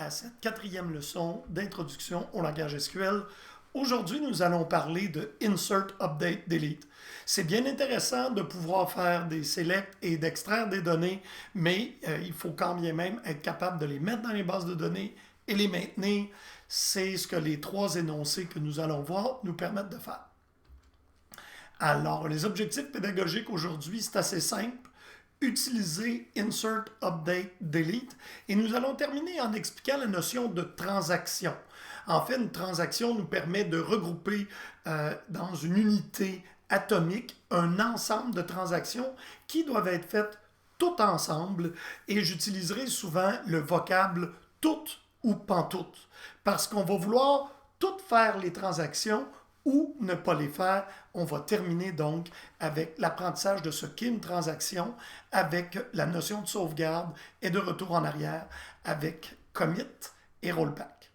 à cette quatrième leçon d'introduction au langage SQL. Aujourd'hui, nous allons parler de Insert, Update, Delete. C'est bien intéressant de pouvoir faire des selects et d'extraire des données, mais il faut quand bien même être capable de les mettre dans les bases de données et les maintenir. C'est ce que les trois énoncés que nous allons voir nous permettent de faire. Alors, les objectifs pédagogiques aujourd'hui, c'est assez simple. Utiliser Insert, Update, Delete. Et nous allons terminer en expliquant la notion de transaction. En fait, une transaction nous permet de regrouper dans une unité atomique un ensemble de transactions qui doivent être faites toutes ensemble. Et j'utiliserai souvent le vocable toutes ou pantoute parce qu'on va vouloir toutes faire les transactions ou ne pas les faire. On va terminer donc avec l'apprentissage de ce qu'est une transaction, avec la notion de sauvegarde et de retour en arrière, avec commit et rollback.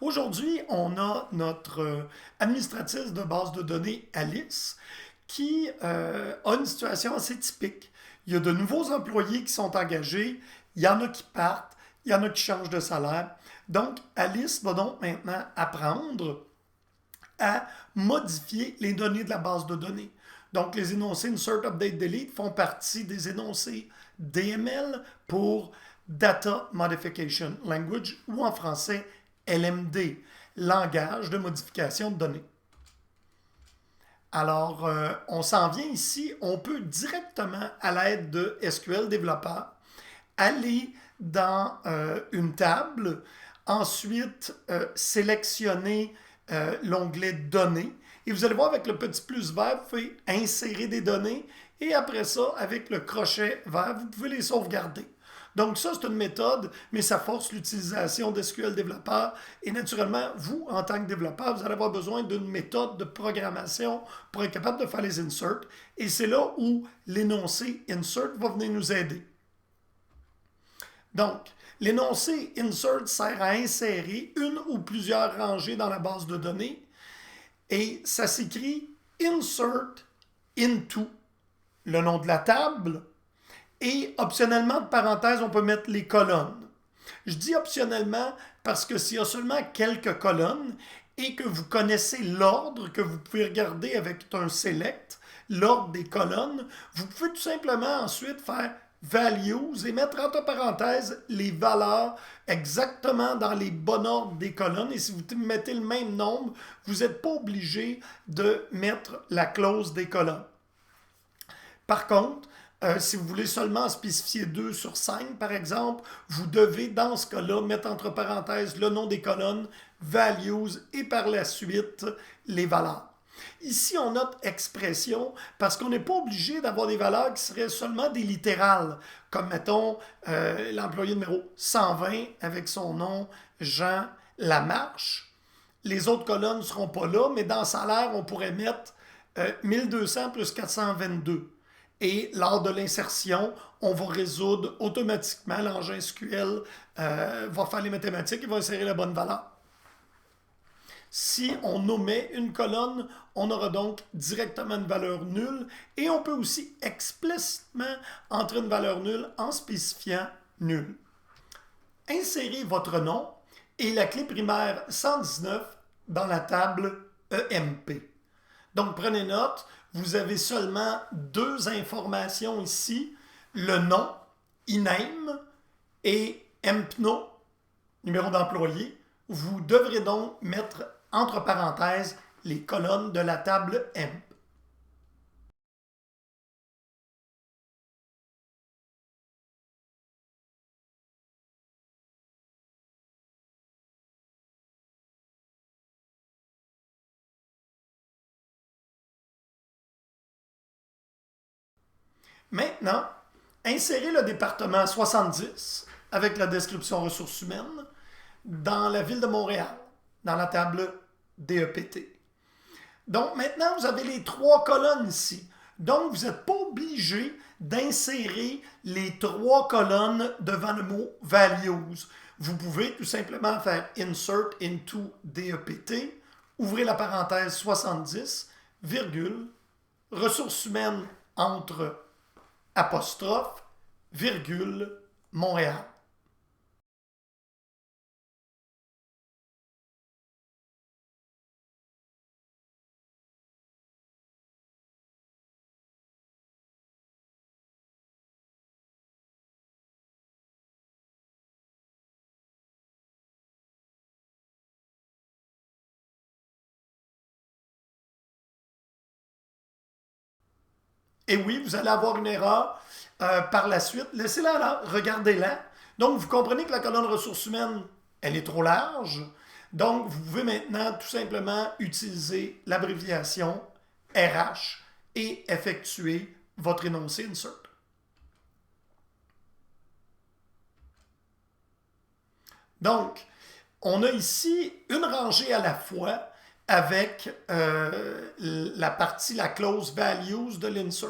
Aujourd'hui, on a notre administratrice de base de données, Alice, qui a une situation assez typique. Il y a de nouveaux employés qui sont engagés, il y en a qui partent, il y en a qui changent de salaire. Donc, Alice va donc maintenant apprendre à modifier les données de la base de données. Donc, les énoncés Insert, Update, Delete font partie des énoncés DML pour Data Modification Language ou en français LMD, langage de modification de données. Alors, on s'en vient ici, on peut directement, à l'aide de SQL Developer, aller dans une table, ensuite sélectionner l'onglet Données. Et vous allez voir avec le petit plus vert, vous pouvez insérer des données. Et après ça, avec le crochet vert, vous pouvez les sauvegarder. Donc ça, c'est une méthode, mais ça force l'utilisation d'SQL Developer. Et naturellement, vous, en tant que développeur, vous allez avoir besoin d'une méthode de programmation pour être capable de faire les inserts. Et c'est là où l'énoncé Insert va venir nous aider. Donc, l'énoncé Insert sert à insérer une ou plusieurs rangées dans la base de données et ça s'écrit Insert into, le nom de la table, et optionnellement, de parenthèse, on peut mettre les colonnes. Je dis optionnellement parce que s'il y a seulement quelques colonnes et que vous connaissez l'ordre que vous pouvez regarder avec un select, l'ordre des colonnes, vous pouvez tout simplement ensuite faire values et mettre entre parenthèses les valeurs exactement dans les bons ordres des colonnes. Et si vous mettez le même nombre, vous n'êtes pas obligé de mettre la clause des colonnes. Par contre, si vous voulez seulement spécifier 2 sur 5, par exemple, vous devez, dans ce cas-là, mettre entre parenthèses le nom des colonnes, values et par la suite les valeurs. Ici, on note expression parce qu'on n'est pas obligé d'avoir des valeurs qui seraient seulement des littérales, comme mettons l'employé numéro 120 avec son nom Jean Lamarche. Les autres colonnes ne seront pas là, mais dans salaire, on pourrait mettre 1200 plus 422. Et lors de l'insertion, on va résoudre automatiquement, l'engin SQL va faire les mathématiques et va insérer la bonne valeur. Si on omet une colonne, on aura donc directement une valeur nulle et on peut aussi explicitement entrer une valeur nulle en spécifiant nul. Insérez votre nom et la clé primaire 119 dans la table EMP. Donc prenez note, vous avez seulement deux informations ici, le nom, INAME, et EMPNO, numéro d'employé. Vous devrez donc mettre entre parenthèses les colonnes de la table EMP. Maintenant, insérez le département 70 avec la description ressources humaines dans la ville de Montréal, dans la table DEPT. Donc maintenant, vous avez les trois colonnes ici. Donc, vous n'êtes pas obligé d'insérer les trois colonnes devant le mot values. Vous pouvez tout simplement faire insert into DEPT, ouvrez la parenthèse 70, virgule, ressources humaines entre apostrophe, virgule, Montréal. Et oui, vous allez avoir une erreur par la suite. Laissez-la là, regardez-la. Donc, vous comprenez que la colonne ressources humaines, elle est trop large. Donc, vous pouvez maintenant tout simplement utiliser l'abréviation RH et effectuer votre énoncé insert. Donc, on a ici une rangée à la fois avec la partie, la clause values de l'insert.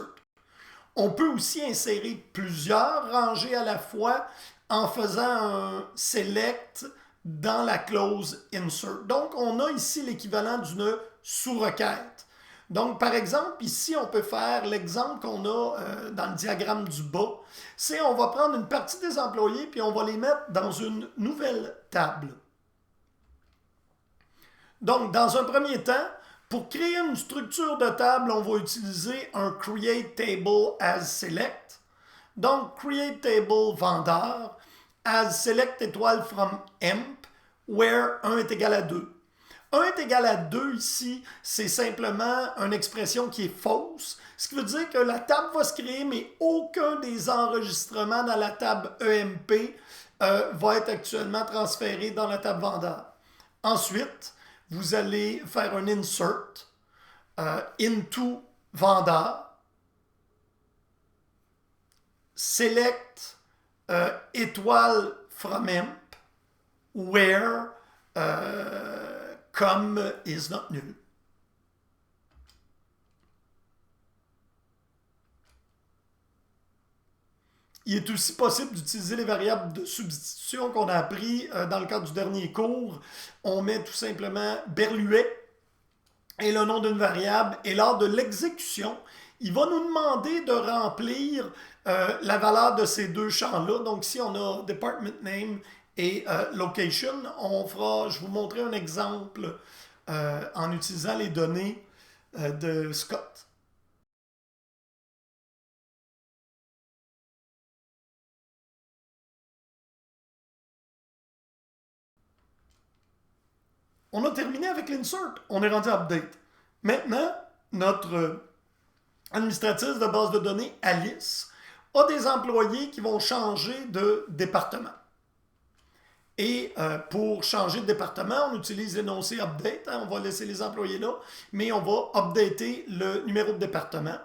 On peut aussi insérer plusieurs rangées à la fois en faisant un select dans la clause insert. Donc, on a ici l'équivalent d'une sous-requête. Donc, par exemple, ici, on peut faire l'exemple qu'on a dans le diagramme du bas. C'est on va prendre une partie des employés puis on va les mettre dans une nouvelle table. Donc, dans un premier temps, pour créer une structure de table, on va utiliser un create table as select. Donc, create table vendeur as select étoile from emp, where 1 est égal à 2. 1 est égal à 2 ici, c'est simplement une expression qui est fausse, ce qui veut dire que la table va se créer, mais aucun des enregistrements dans la table EMP va être actuellement transféré dans la table vendeur. Ensuite, vous allez faire un insert into vendeur, select étoile from emp, where comme is not null. Il est aussi possible d'utiliser les variables de substitution qu'on a appris dans le cadre du dernier cours. On met tout simplement berluet et le nom d'une variable. Et lors de l'exécution, il va nous demander de remplir la valeur de ces deux champs-là. Donc, si on a department name et location, on fera, je vous montrerai un exemple en utilisant les données de Scott. On a terminé avec l'insert. On est rendu à update. Maintenant, notre administratrice de base de données, Alice, a des employés qui vont changer de département. Et pour changer de département, on utilise l'énoncé update. Hein, on va laisser les employés là, mais on va updater le numéro de département.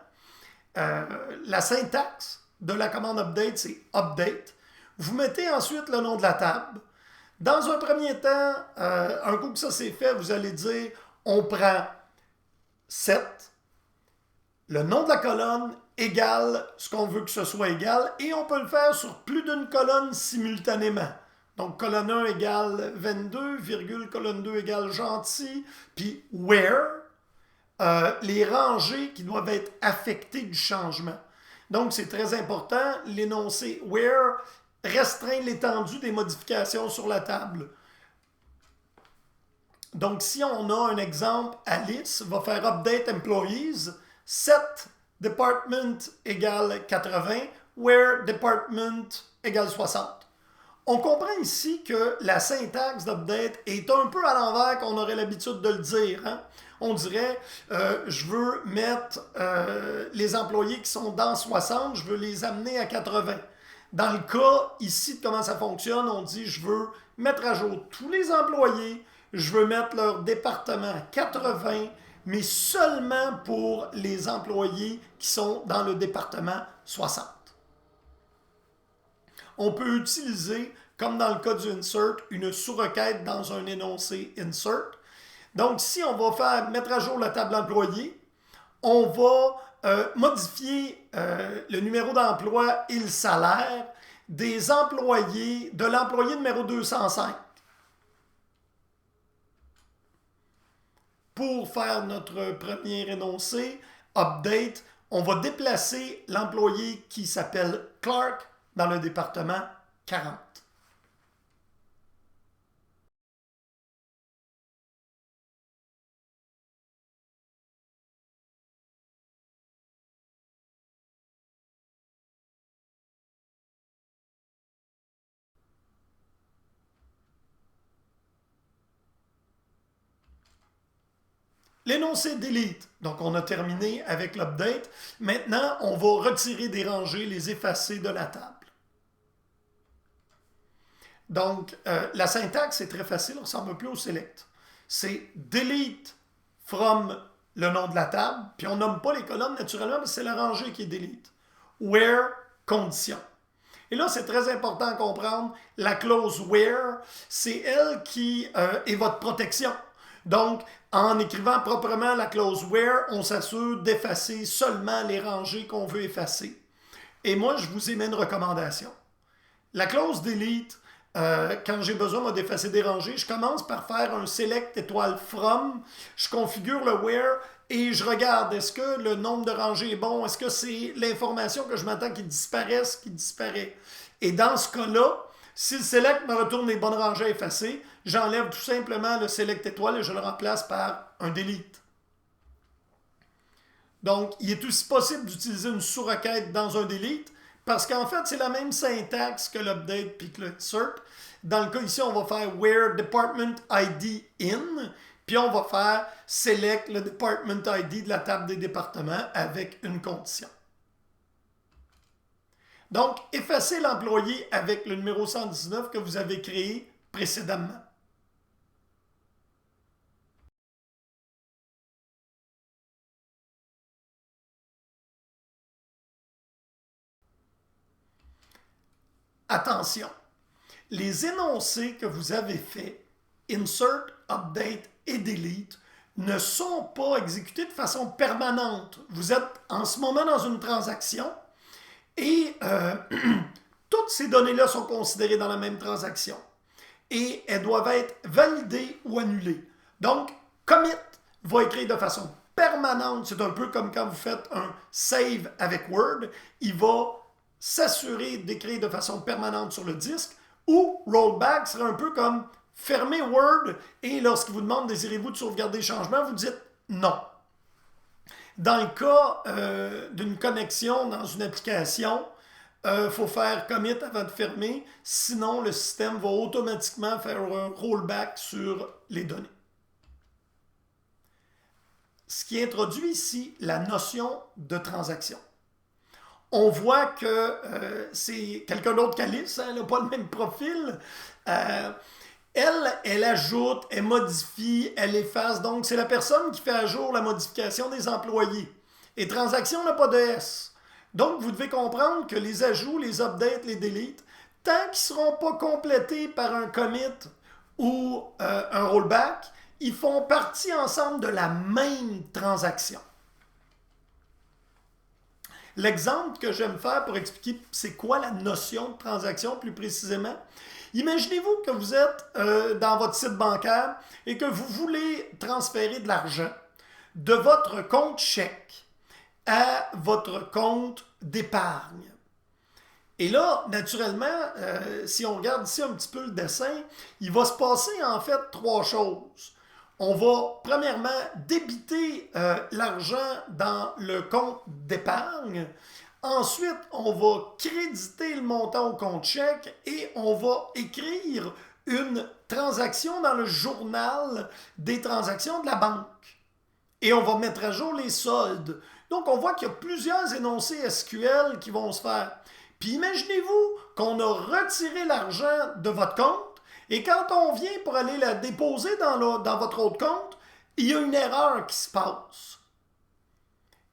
La syntaxe de la commande update, c'est update. Vous mettez ensuite le nom de la table. Dans un premier temps, un coup que ça c'est fait, vous allez dire on prend 7, le nom de la colonne égale ce qu'on veut que ce soit égal, et on peut le faire sur plus d'une colonne simultanément. Donc, colonne 1 égale 22, virgule, colonne 2 égale gentil, puis where, les rangées qui doivent être affectées du changement. Donc, c'est très important, l'énoncé where restreint l'étendue des modifications sur la table. Donc, si on a un exemple, Alice va faire update employees, set department égale 80, where department égale 60. On comprend ici que la syntaxe d'update est un peu à l'envers qu'on aurait l'habitude de le dire. Hein? On dirait, je veux mettre les employés qui sont dans 60, je veux les amener à 80. Dans le cas ici de comment ça fonctionne, on dit, je veux mettre à jour tous les employés, je veux mettre leur département à 80, mais seulement pour les employés qui sont dans le département 60. On peut utiliser, comme dans le cas du insert, une sous-requête dans un énoncé insert. Donc, si on va faire mettre à jour la table employé, on va modifier le numéro d'emploi et le salaire des employés, de l'employé numéro 205. Pour faire notre premier énoncé, update, on va déplacer l'employé qui s'appelle Clark dans le département 40. l'énoncé delete. Donc, on a terminé avec l'update. Maintenant, on va retirer des rangées, les effacer de la table. Donc, la syntaxe est très facile, on ressemble un peu au select. C'est delete from le nom de la table, puis on nomme pas les colonnes naturellement, parce que c'est la rangée qui est delete. Where, condition. Et là, c'est très important à comprendre, la clause where, c'est elle qui est votre protection. Donc, en écrivant proprement la clause where, on s'assure d'effacer seulement les rangées qu'on veut effacer. Et moi, je vous émets une recommandation. La clause delete, quand j'ai besoin d'effacer des rangées, je commence par faire un select étoile from, je configure le where et je regarde, est-ce que le nombre de rangées est bon, est-ce que c'est l'information que je m'attends qui disparaisse, qui disparaît. Et dans ce cas-là, si le select me retourne les bonnes rangées à effacer, j'enlève tout simplement le select étoile et je le remplace par un delete. Donc, il est aussi possible d'utiliser une sous-requête dans un delete, parce qu'en fait, c'est la même syntaxe que l'update puis que le insert. Dans le cas ici, on va faire where department ID in, puis on va faire select le department ID de la table des départements avec une condition. Donc, effacez l'employé avec le numéro 119 que vous avez créé précédemment. Attention, les énoncés que vous avez faits, insert, update et delete, ne sont pas exécutés de façon permanente. Vous êtes en ce moment dans une transaction et toutes ces données-là sont considérées dans la même transaction et elles doivent être validées ou annulées. Donc, commit va écrire de façon permanente. C'est un peu comme quand vous faites un save avec Word. Il va s'assurer d'écrire de façon permanente sur le disque, ou rollback serait un peu comme fermer Word et lorsqu'il vous demande désirez-vous de sauvegarder les changements, vous dites non. Dans le cas d'une connexion dans une application, il faut faire commit avant de fermer, sinon le système va automatiquement faire un rollback sur les données. Ce qui introduit ici la notion de transaction. On voit que c'est quelqu'un d'autre qu'Alice, elle n'a pas le même profil. Elle ajoute, elle modifie, elle efface. Donc, c'est la personne qui fait à jour la modification des employés. Et transaction n'a pas de S. Donc, vous devez comprendre que les ajouts, les updates, les deletes, tant qu'ils ne seront pas complétés par un commit ou un rollback, ils font partie ensemble de la même transaction. L'exemple que j'aime faire pour expliquer c'est quoi la notion de transaction plus précisément, imaginez-vous que vous êtes dans votre site bancaire et que vous voulez transférer de l'argent de votre compte chèque à votre compte d'épargne. Et là, naturellement, si on regarde ici un petit peu le dessin, il va se passer en fait trois choses. On va premièrement débiter l'argent dans le compte d'épargne. Ensuite, on va créditer le montant au compte chèque et on va écrire une transaction dans le journal des transactions de la banque. Et on va mettre à jour les soldes. Donc, on voit qu'il y a plusieurs énoncés SQL qui vont se faire. Puis imaginez-vous qu'on a retiré l'argent de votre compte et quand on vient pour aller la déposer dans votre autre compte, il y a une erreur qui se passe.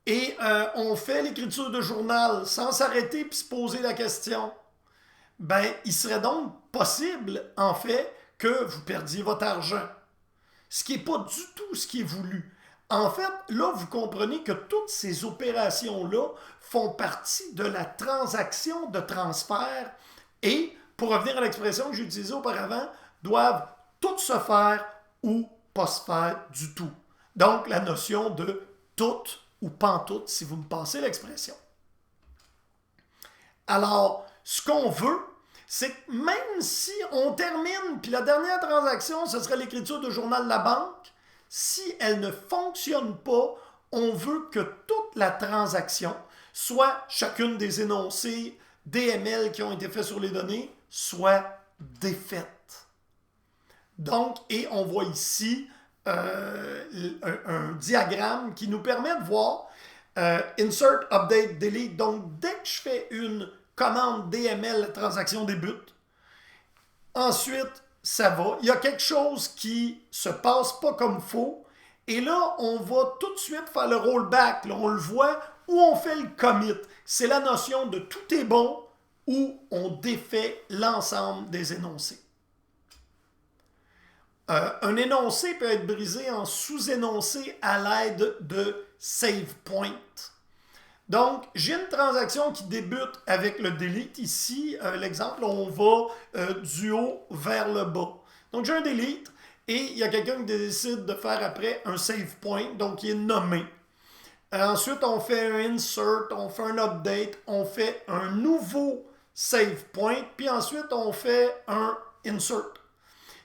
Et on fait l'écriture de journal sans s'arrêter puis se poser la question. Ben, il serait donc possible, en fait, que vous perdiez votre argent. Ce qui n'est pas du tout ce qui est voulu. En fait, là, vous comprenez que toutes ces opérations-là font partie de la transaction de transfert et, pour revenir à l'expression que j'ai utilisée auparavant, doivent toutes se faire ou pas se faire du tout. Donc, la notion de toutes ou pantoute, si vous me passez l'expression. Alors, ce qu'on veut, c'est que même si on termine, puis la dernière transaction, ce serait l'écriture de journal de la banque, si elle ne fonctionne pas, on veut que toute la transaction, soit chacune des énoncés DML qui ont été faits sur les données, soit défaite. Donc, et on voit ici un diagramme qui nous permet de voir insert, update, delete. Donc, dès que je fais une commande DML, la transaction débute. Ensuite, ça va. Il y a quelque chose qui se passe pas comme faut. Et là, on va tout de suite faire le rollback. Là, on le voit où on fait le commit. C'est la notion de tout est bon où on défait l'ensemble des énoncés. Un énoncé peut être brisé en sous-énoncés à l'aide de save point. Donc, j'ai une transaction qui débute avec le delete. Ici, l'exemple, on va du haut vers le bas. Donc, j'ai un delete et il y a quelqu'un qui décide de faire après un save point, donc il est nommé. Ensuite, on fait un insert, on fait un update, on fait un nouveau save point, puis ensuite, on fait un insert.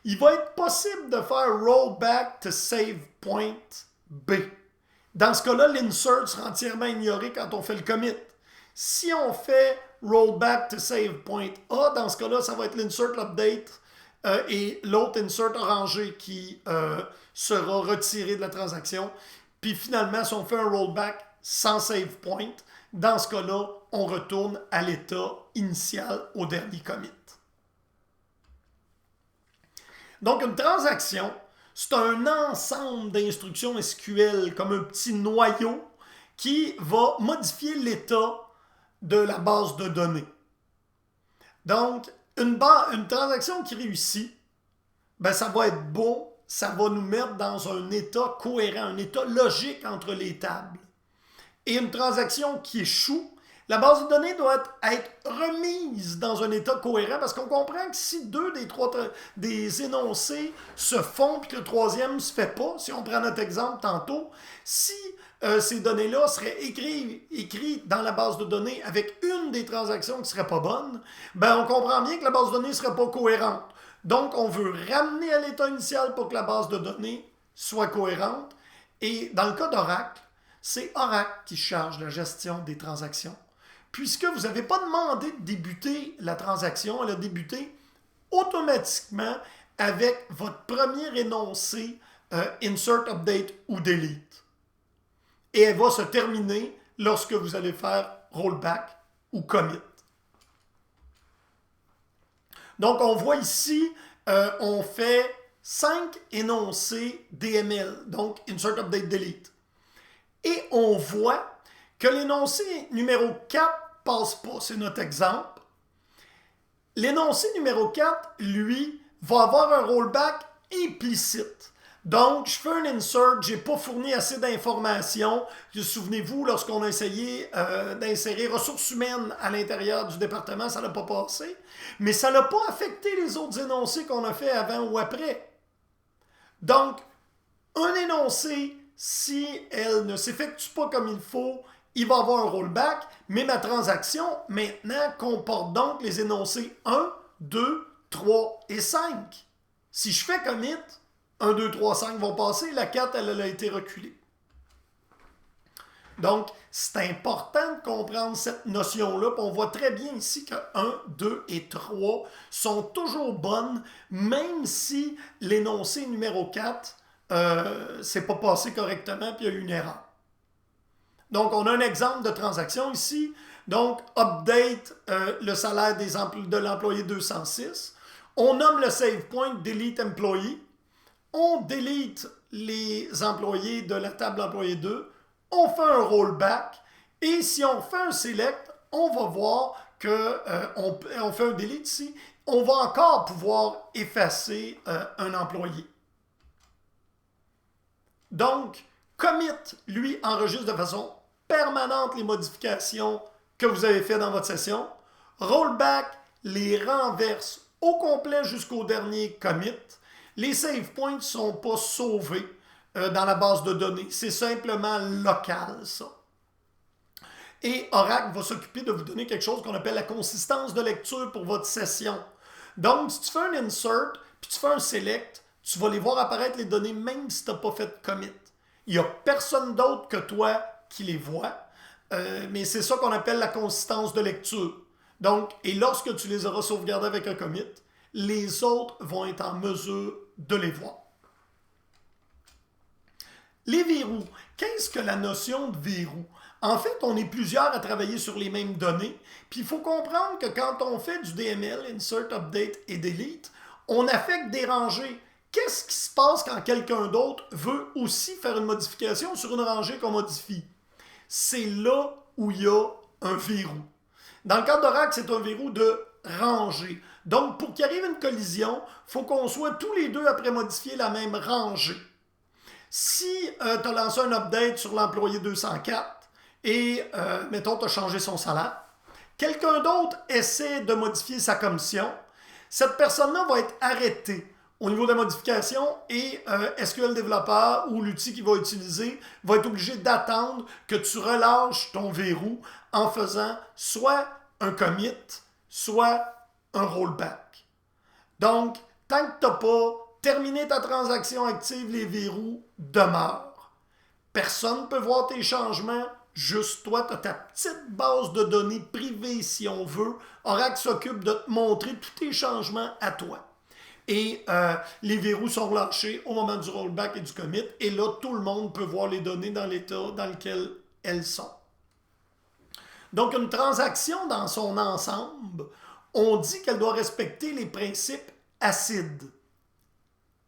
Il va être possible de faire rollback to save point B. Dans ce cas-là, l'insert sera entièrement ignoré quand on fait le commit. Si on fait rollback to save point A, dans ce cas-là, ça va être l'insert, l'update et l'autre insert orangé qui sera retiré de la transaction. Puis finalement, si on fait un rollback sans save point, dans ce cas-là, on retourne à l'état initial au dernier commit. Donc, une transaction, c'est un ensemble d'instructions SQL comme un petit noyau qui va modifier l'état de la base de données. Donc, une transaction qui réussit, ben, ça va être bon, ça va nous mettre dans un état cohérent, un état logique entre les tables. Et une transaction qui échoue, la base de données doit être remise dans un état cohérent parce qu'on comprend que si deux des énoncés se font et que le troisième ne se fait pas, si on prend notre exemple tantôt, si ces données-là seraient écrites dans la base de données avec une des transactions qui ne serait pas bonne, ben on comprend bien que la base de données ne serait pas cohérente. Donc, on veut ramener à l'état initial pour que la base de données soit cohérente. Et dans le cas d'Oracle, c'est Oracle qui charge la gestion des transactions. Puisque vous n'avez pas demandé de débuter la transaction, elle a débuté automatiquement avec votre premier énoncé insert, update ou delete. Et elle va se terminer lorsque vous allez faire rollback ou commit. Donc, on voit ici, on fait 5 énoncés DML, donc insert, update, delete. Et on voit que l'énoncé numéro 4 passe pas, c'est notre exemple. L'énoncé numéro 4, lui, va avoir un rollback implicite. Donc, je fais un insert, je n'ai pas fourni assez d'informations. Souvenez-vous, lorsqu'on a essayé d'insérer ressources humaines à l'intérieur du département, ça n'a pas passé. Mais ça n'a pas affecté les autres énoncés qu'on a fait avant ou après. Donc, un énoncé, si elle ne s'effectue pas comme il faut, il va avoir un rollback, mais ma transaction, maintenant, comporte donc les énoncés 1, 2, 3 et 5. Si je fais commit, 1, 2, 3, 5 vont passer, la 4, elle a été reculée. Donc, c'est important de comprendre cette notion-là. On voit très bien ici que 1, 2 et 3 sont toujours bonnes, même si l'énoncé numéro 4 s'est pas passé correctement puis il y a eu une erreur. Donc, on a un exemple de transaction ici. Donc, update le salaire de l'employé 206. On nomme le save point delete employee. On delete les employés de la table employé 2. On fait un rollback. Et si on fait un select, on va voir qu'on fait un delete ici. On va encore pouvoir effacer un employé. Donc, commit, lui, enregistre de façon permanente les modifications que vous avez faites dans votre session. Rollback les renverse au complet jusqu'au dernier commit. Les save points ne sont pas sauvés dans la base de données. C'est simplement local, ça. Et Oracle va s'occuper de vous donner quelque chose qu'on appelle la consistance de lecture pour votre session. Donc, si tu fais un insert, puis tu fais un select, tu vas les voir apparaître les données même si tu n'as pas fait de commit. Il n'y a personne d'autre que toi qui les voit, mais c'est ça qu'on appelle la consistance de lecture. Donc, et lorsque tu les auras sauvegardés avec un commit, les autres vont être en mesure de les voir. Les verrous. Qu'est-ce que la notion de verrou? En fait, on est plusieurs à travailler sur les mêmes données, puis il faut comprendre que quand on fait du DML, Insert, Update et Delete, on affecte des rangées. Qu'est-ce qui se passe quand quelqu'un d'autre veut aussi faire une modification sur une rangée qu'on modifie? C'est là où il y a un verrou. Dans le cadre d'Oracle, c'est un verrou de rangée. Donc, pour qu'il arrive une collision, il faut qu'on soit tous les deux après modifier la même rangée. Si tu as lancé un update sur l'employé 204 et, mettons, tu as changé son salaire, quelqu'un d'autre essaie de modifier sa commission, cette personne-là va être arrêtée au niveau de la modification et SQL Developer ou l'outil qu'il va utiliser va être obligé d'attendre que tu relâches ton verrou en faisant soit un commit, soit un rollback. Donc, tant que tu n'as pas terminé ta transaction active, les verrous demeurent. Personne ne peut voir tes changements, juste toi, tu as ta petite base de données privée, si on veut. Oracle s'occupe de te montrer tous tes changements à toi. Et les verrous sont lâchés au moment du rollback et du commit. Et là, tout le monde peut voir les données dans l'état dans lequel elles sont. Donc, une transaction dans son ensemble, on dit qu'elle doit respecter les principes acides,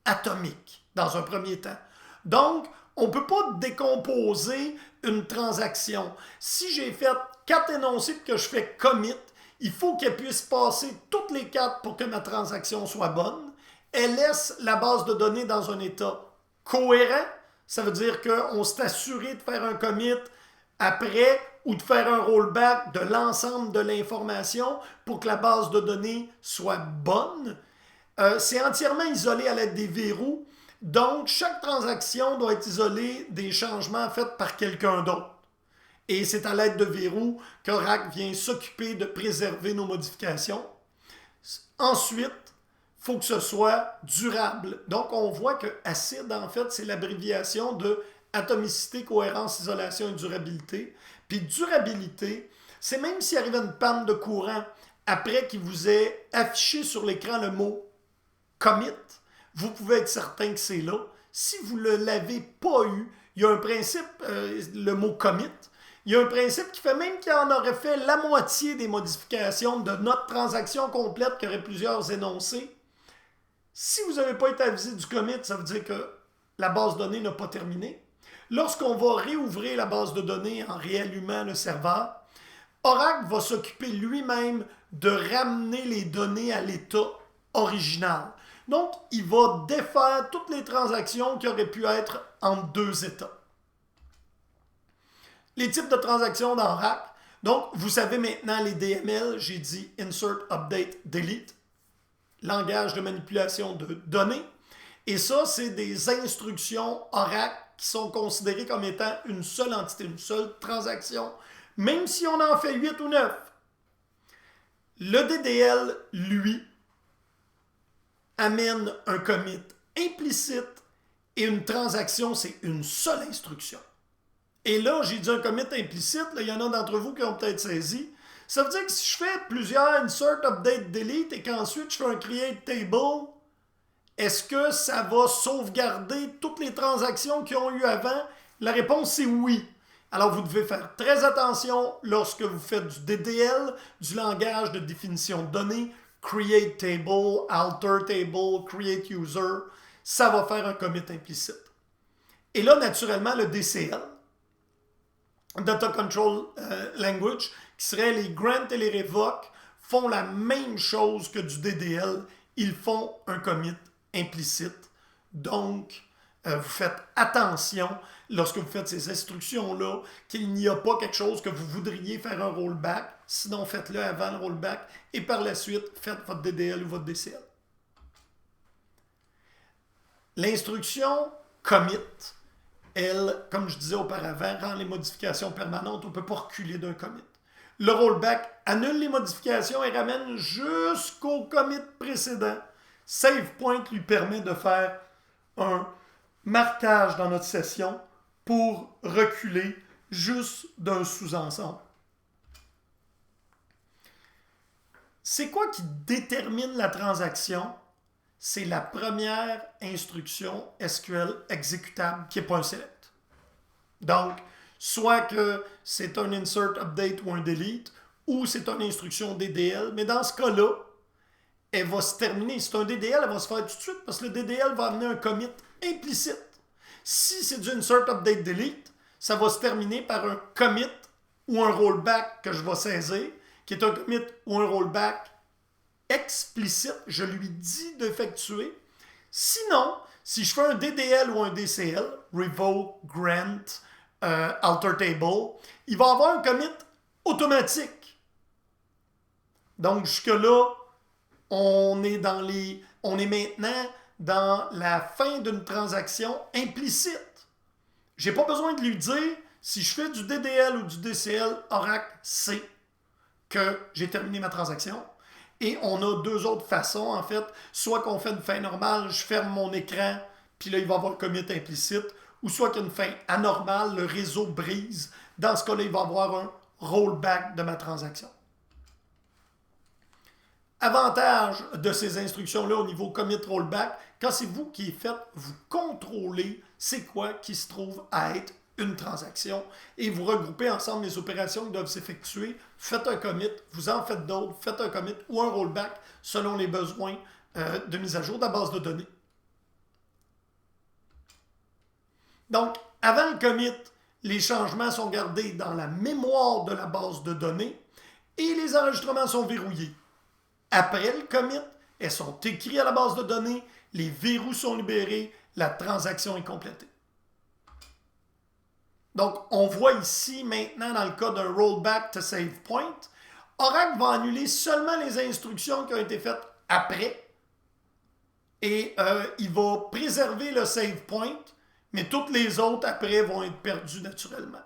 atomiques, dans un premier temps. Donc, on ne peut pas décomposer une transaction. Si j'ai fait 4 énoncés et que je fais commit, il faut qu'elle puisse passer toutes les 4 pour que ma transaction soit bonne. Elle laisse la base de données dans un état cohérent. Ça veut dire qu'on s'est assuré de faire un commit après ou de faire un rollback de l'ensemble de l'information pour que la base de données soit bonne. C'est entièrement isolé à l'aide des verrous. Donc, chaque transaction doit être isolée des changements faits par quelqu'un d'autre. Et c'est à l'aide de verrous qu'Oracle vient s'occuper de préserver nos modifications. Ensuite, il faut que ce soit durable. Donc, on voit que ACID, en fait, c'est l'abréviation de atomicité, cohérence, isolation et durabilité. Puis durabilité, c'est même s'il arrive une panne de courant après qu'il vous ait affiché sur l'écran le mot commit, vous pouvez être certain que c'est là. Si vous ne l'avez pas eu, il y a un principe, le mot commit, il y a un principe qui fait même qu'il en aurait fait la moitié des modifications de notre transaction complète qui aurait plusieurs énoncés. Si vous n'avez pas été avisé du commit, ça veut dire que la base de données n'a pas terminé. Lorsqu'on va réouvrir la base de données en réallumant le serveur, Oracle va s'occuper lui-même de ramener les données à l'état original. Donc, il va défaire toutes les transactions qui auraient pu être en 2 états. Les types de transactions dans Oracle. Donc, vous savez maintenant les DML, j'ai dit Insert, Update, Delete, langage de manipulation de données. Et ça, c'est des instructions Oracle qui sont considérées comme étant une seule entité, une seule transaction, même si on en fait 8 ou 9. Le DDL, lui, amène un commit implicite et une transaction, c'est une seule instruction. Et là, j'ai dit un commit implicite, il y en a d'entre vous qui ont peut-être saisi. Ça veut dire que si je fais plusieurs insert, update, delete et qu'ensuite je fais un create table, est-ce que ça va sauvegarder toutes les transactions qui ont eu avant? La réponse c'est oui. Alors vous devez faire très attention lorsque vous faites du DDL, du langage de définition de données, create table, alter table, create user, ça va faire un commit implicite. Et là, naturellement, le DCL, Data Control Language, qui serait les grants et les revoques, font la même chose que du DDL. Ils font un commit implicite. Donc, vous faites attention lorsque vous faites ces instructions-là qu'il n'y a pas quelque chose que vous voudriez faire un rollback. Sinon, faites-le avant le rollback et par la suite, faites votre DDL ou votre DCL. L'instruction commit, elle, comme je disais auparavant, rend les modifications permanentes. On ne peut pas reculer d'un commit. Le rollback annule les modifications et ramène jusqu'au commit précédent. SavePoint lui permet de faire un marquage dans notre session pour reculer juste d'un sous-ensemble. C'est quoi qui détermine la transaction? C'est la première instruction SQL exécutable qui n'est pas un select. Donc, soit que c'est un insert, update ou un delete, ou c'est une instruction DDL, mais dans ce cas-là, elle va se terminer. Si c'est un DDL, elle va se faire tout de suite parce que le DDL va amener un commit implicite. Si c'est du insert, update, delete, ça va se terminer par un commit ou un rollback que je vais saisir, qui est un commit ou un rollback explicite. Je lui dis d'effectuer. Sinon, si je fais un DDL ou un DCL, Revoke, Grant, Alter Table, il va avoir un commit automatique. Donc, jusque-là, on est maintenant dans la fin d'une transaction implicite. Je n'ai pas besoin de lui dire, si je fais du DDL ou du DCL, Oracle sait que j'ai terminé ma transaction. Et on a deux autres façons, en fait. Soit qu'on fait une fin normale, je ferme mon écran, puis là, il va y avoir le commit implicite. Ou soit qu'il y a une fin anormale, le réseau brise. Dans ce cas-là, il va y avoir un rollback de ma transaction. Avantage de ces instructions-là au niveau commit rollback, quand c'est vous qui faites, vous contrôlez c'est quoi qui se trouve à être une transaction et vous regroupez ensemble les opérations qui doivent s'effectuer. Faites un commit, vous en faites d'autres, faites un commit ou un rollback selon les besoins de mise à jour de la base de données. Donc, avant le commit, les changements sont gardés dans la mémoire de la base de données et les enregistrements sont verrouillés. Après le commit, elles sont écrites à la base de données, les verrous sont libérés, la transaction est complétée. Donc, on voit ici maintenant dans le cas d'un rollback to save point, Oracle va annuler seulement les instructions qui ont été faites après et il va préserver le save point, mais toutes les autres après vont être perdues naturellement.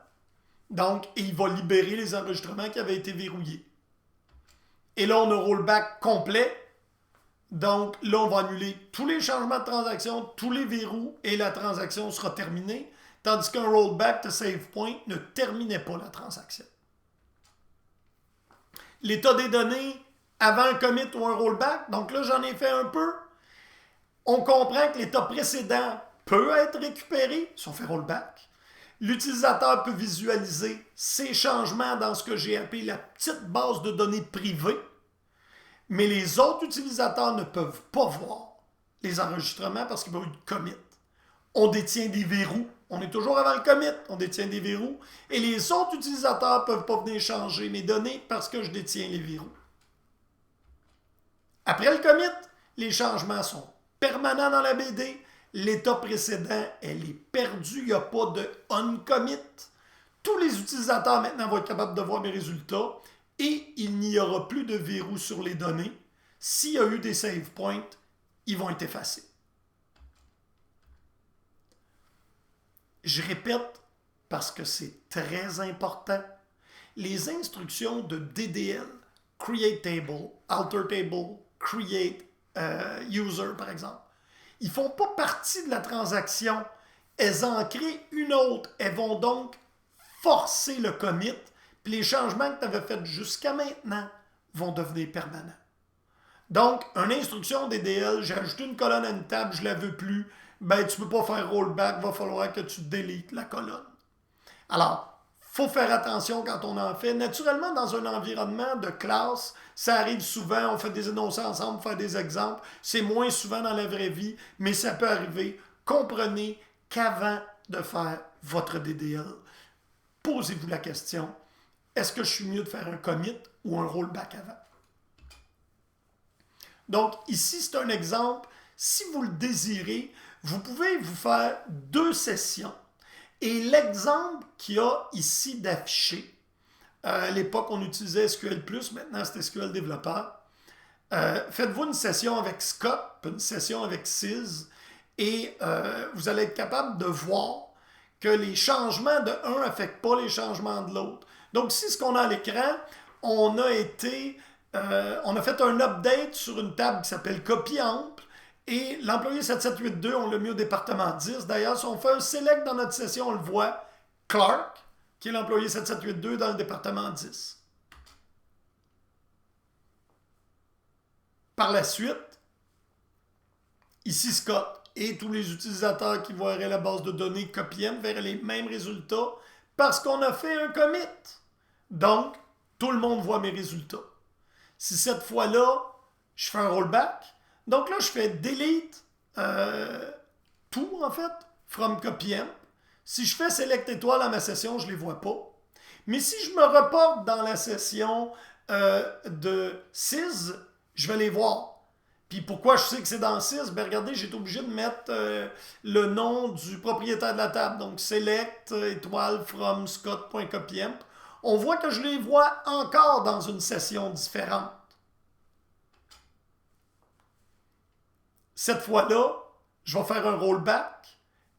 Donc, il va libérer les enregistrements qui avaient été verrouillés. Et là, on a rollback complet. Donc, là, on va annuler tous les changements de transaction, tous les verrous, et la transaction sera terminée. Tandis qu'un rollback to save point ne terminait pas la transaction. L'état des données avant un commit ou un rollback, donc là, j'en ai fait un peu. On comprend que l'état précédent peut être récupéré si on fait rollback. L'utilisateur peut visualiser ces changements dans ce que j'ai appelé la petite base de données privée, mais les autres utilisateurs ne peuvent pas voir les enregistrements parce qu'il y a eu de commit. On détient des verrous. On est toujours avant le commit, on détient des verrous. Et les autres utilisateurs ne peuvent pas venir changer mes données parce que je détiens les verrous. Après le commit, les changements sont permanents dans la BD. L'état précédent, elle est perdue. Il n'y a pas de uncommit. Tous les utilisateurs maintenant vont être capables de voir mes résultats et il n'y aura plus de verrous sur les données. S'il y a eu des save points, ils vont être effacés. Je répète parce que c'est très important. Les instructions de DDL, Create Table, Alter Table, Create User par exemple, ils ne font pas partie de la transaction. Elles en créent une autre. Elles vont donc forcer le commit, puis les changements que tu avais faits jusqu'à maintenant vont devenir permanents. Donc, une instruction DDL, j'ai ajouté une colonne à une table, je ne la veux plus, ben tu ne peux pas faire rollback, il va falloir que tu délites la colonne. Alors, il faut faire attention quand on en fait. Naturellement, dans un environnement de classe, ça arrive souvent, on fait des énoncés ensemble, on fait des exemples. C'est moins souvent dans la vraie vie, mais ça peut arriver. Comprenez qu'avant de faire votre DDL, posez-vous la question, est-ce que je suis mieux de faire un commit ou un rollback avant? Donc, ici, c'est un exemple. Si vous le désirez, vous pouvez vous faire 2 sessions. Et l'exemple qu'il y a ici d'affiché, à l'époque, on utilisait SQL+, maintenant c'est SQL Développeur. Faites-vous une session avec Scott, puis une session avec SIS, et vous allez être capable de voir que les changements de un n'affectent pas les changements de l'autre. Donc, ici, ce qu'on a à l'écran, on a fait un update sur une table qui s'appelle copie ample, et l'employé 7782, on l'a mis au département 10. D'ailleurs, si on fait un select dans notre session, on le voit, Clark, qui est l'employé 7782 dans le département 10. Par la suite, ici Scott, et tous les utilisateurs qui verraient la base de données copienne verraient les mêmes résultats parce qu'on a fait un commit. Donc, tout le monde voit mes résultats. Si cette fois-là, je fais un rollback, donc là, je fais delete tout, en fait, from copyamp. Si je fais select étoile à ma session, je ne les vois pas. Mais si je me reporte dans la session de SIS, je vais les voir. Puis pourquoi je sais que c'est dans 6? Ben regardez, j'ai été obligé de mettre le nom du propriétaire de la table. Donc select étoile from scott.copyamp. On voit que je les vois encore dans une session différente. Cette fois-là, je vais faire un rollback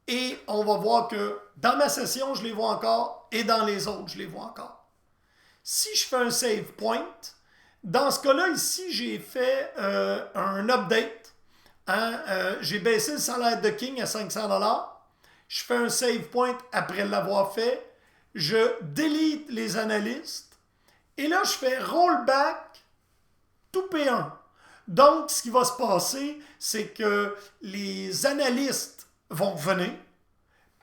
et on va voir que dans ma session, je les vois encore et dans les autres, je les vois encore. Si je fais un save point, dans ce cas-là, ici, j'ai fait un update. Hein, j'ai baissé le salaire de King à 500$. Je fais un save point après l'avoir fait. Je délite les analystes. Et là, je fais rollback tout P1. Donc, ce qui va se passer, c'est que les analystes vont revenir.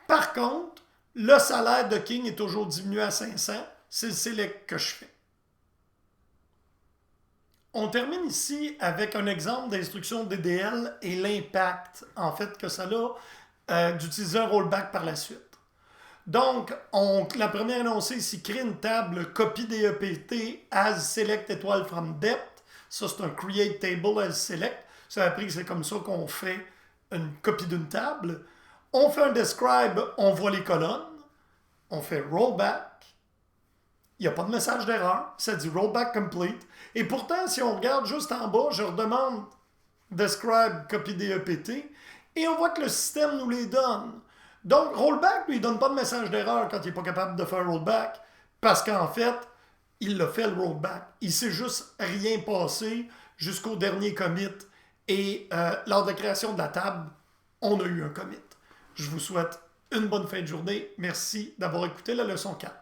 Par contre, le salaire de King est toujours diminué à 500. C'est le select que je fais. On termine ici avec un exemple d'instruction DDL et l'impact, en fait, que ça a d'utiliser un rollback par la suite. Donc, la première énoncée ici, crée une table copy DEPT as select étoile from depth. Ça, c'est un create table as select. Ça a appris que c'est comme ça qu'on fait une copie d'une table. On fait un describe, on voit les colonnes. On fait rollback. Il n'y a pas de message d'erreur. Ça dit rollback complete. Et pourtant, si on regarde juste en bas, je redemande describe copy DEPT et on voit que le système nous les donne. Donc, rollback, lui, il ne donne pas de message d'erreur quand il n'est pas capable de faire rollback parce qu'en fait, il a fait le rollback. Il ne s'est juste rien passé jusqu'au dernier commit et lors de la création de la table, on a eu un commit. Je vous souhaite une bonne fin de journée. Merci d'avoir écouté la leçon 4.